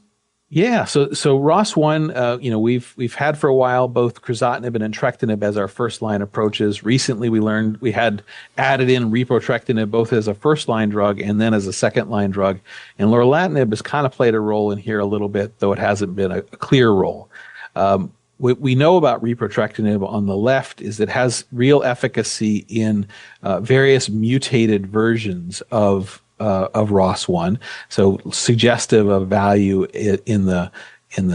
Yeah, so ROS1, we've had for a while both crizotinib and entrectinib as our first line approaches. Recently, we learned we had added in repotrectinib both as a first line drug and then as a second line drug. And lorlatinib has kind of played a role in here a little bit, though it hasn't been a clear role. What we know about repotrectinib on the left is it has real efficacy in various mutated versions of ROS1, so suggestive of value in the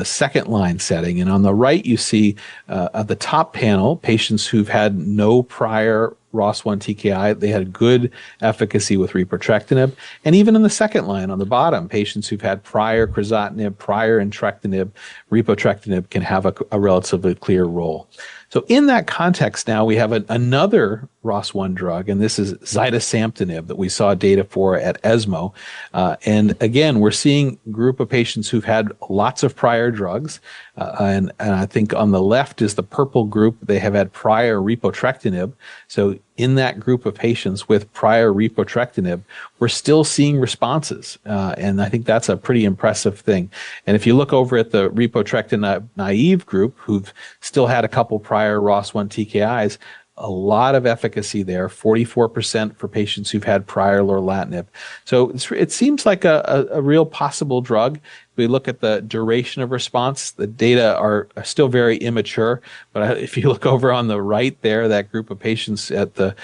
second line setting. And on the right, you see at the top panel, patients who've had no prior ROS1 TKI, they had good efficacy with repotrectinib. And even in the second line on the bottom, patients who've had prior crizotinib, prior entrectinib, repotrectinib can have a relatively clear role. So in that context now, we have another ROS1 drug, and this is zidesamtinib that we saw data for at ESMO. And again, we're seeing a group of patients who've had lots of prior drugs. And I think on the left is the purple group. They have had prior repotrectinib. So in that group of patients with prior repotrectinib, we're still seeing responses. And I think that's a pretty impressive thing. And if you look over at the repotrectinib naive group who've still had a couple prior ROS1 TKIs, a lot of efficacy there, 44% for patients who've had prior lorlatinib. So it seems like a real possible drug. We look at the duration of response. The data are still very immature, but if you look over on the right there, that group of patients at the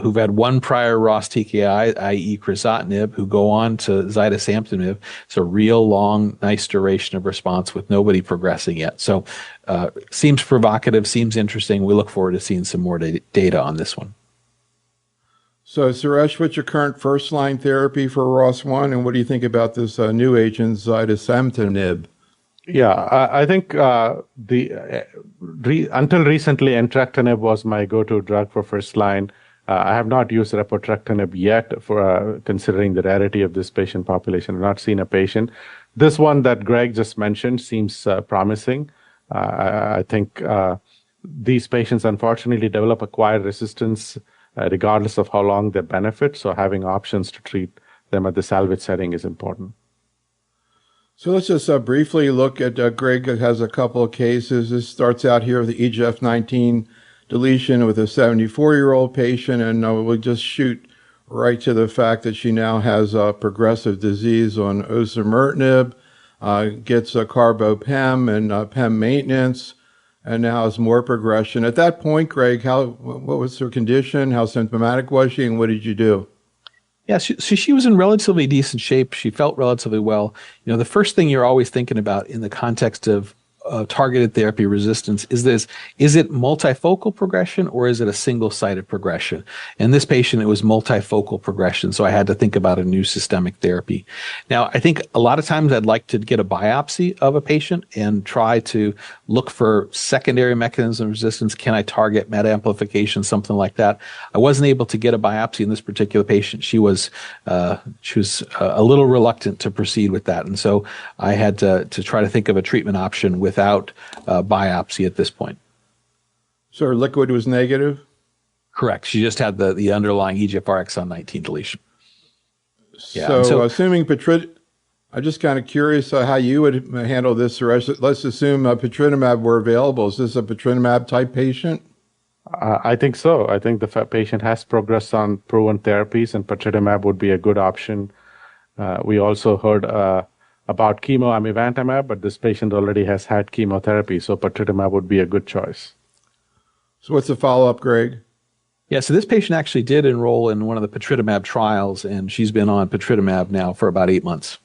who've had one prior ROS TKI, i.e. crizotinib, who go on to zidesamtinib, it's a real long, nice duration of response with nobody progressing yet. So seems provocative, seems interesting. We look forward to seeing some more data on this one. So, Suresh, what's your current first-line therapy for ROS1, and what do you think about this new agent, zidesamtinib? Yeah, I think until recently, entrectinib was my go-to drug for first-line. I have not used repotrectinib yet for considering the rarity of this patient population. I've not seen a patient. This one that Greg just mentioned seems promising. I think these patients unfortunately develop acquired resistance regardless of how long they benefit. So having options to treat them at the salvage setting is important. So let's just briefly look at Greg has a couple of cases. This starts out here with the EGF19 deletion with a 74-year-old patient, and we'll just shoot right to the fact that she now has progressive disease on osimertinib, gets a carbopem and PEM maintenance, and now has more progression. At that point, Greg, what was her condition? How symptomatic was she, and what did you do? Yeah, so she was in relatively decent shape. She felt relatively well. You know, the first thing you're always thinking about in the context of targeted therapy resistance is it multifocal progression or is it a single-sided progression? In this patient, it was multifocal progression, so I had to think about a new systemic therapy. Now, I think a lot of times I'd like to get a biopsy of a patient and try to look for secondary mechanism of resistance. Can I target meta amplification, something like that? I wasn't able to get a biopsy in this particular patient. She was a little reluctant to proceed with that, and so I had to try to think of a treatment option without biopsy at this point. So her liquid was negative? Correct. She just had the underlying EGFR exon 19 deletion. Yeah, so assuming I'm just kind of curious how you would handle this. Let's assume patritumab were available. Is this a patritumab type patient? I think so. I think the patient has progressed on proven therapies, and patritumab would be a good option. We also heard about chemo amivantamab, but this patient already has had chemotherapy, so patritumab would be a good choice. So what's the follow-up, Greg? Yeah, so this patient actually did enroll in one of the patritumab trials, and she's been on patritumab now for about 8 months.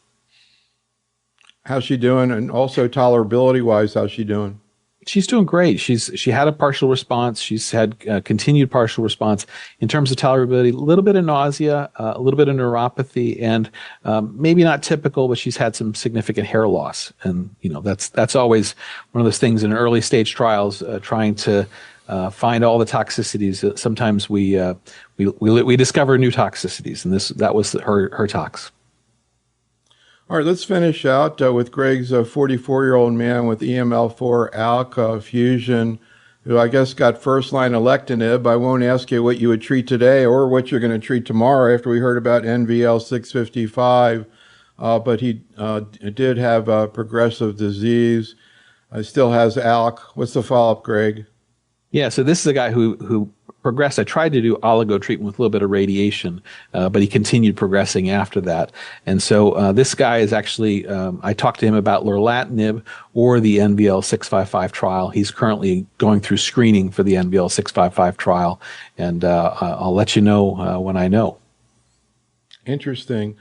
How's she doing? And also tolerability-wise, how's she doing? She's doing great. She had a partial response. She's had continued partial response. In terms of tolerability, a little bit of nausea, a little bit of neuropathy, and maybe not typical, but she's had some significant hair loss. And you know that's always one of those things in early stage trials, trying to find all the toxicities. Sometimes we discover new toxicities, and that was her tox. All right, let's finish out with Greg's 44-year-old man with EML4 ALK fusion, who I guess got first-line alectinib. I won't ask you what you would treat today or what you're going to treat tomorrow after we heard about NVL 655. but he did have progressive disease. Still has ALK. What's the follow-up, Greg? Yeah, so this is a guy who progressed. I tried to do oligo treatment with a little bit of radiation, but he continued progressing after that. And so this guy is actually, I talked to him about lorlatinib or the NVL 655 trial. He's currently going through screening for the NVL 655 trial, and I'll let you know when I know. Interesting.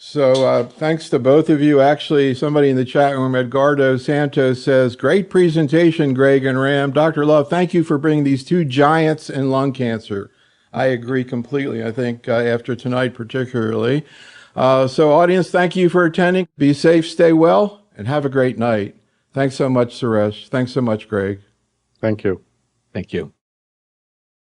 So thanks to both of you. Actually, somebody in the chat room, Edgardo Santos, says, great presentation, Greg and Ram. Dr. Love, thank you for bringing these two giants in lung cancer. I agree completely, I think, after tonight particularly. So audience, thank you for attending. Be safe, stay well, and have a great night. Thanks so much, Suresh. Thanks so much, Greg. Thank you. Thank you.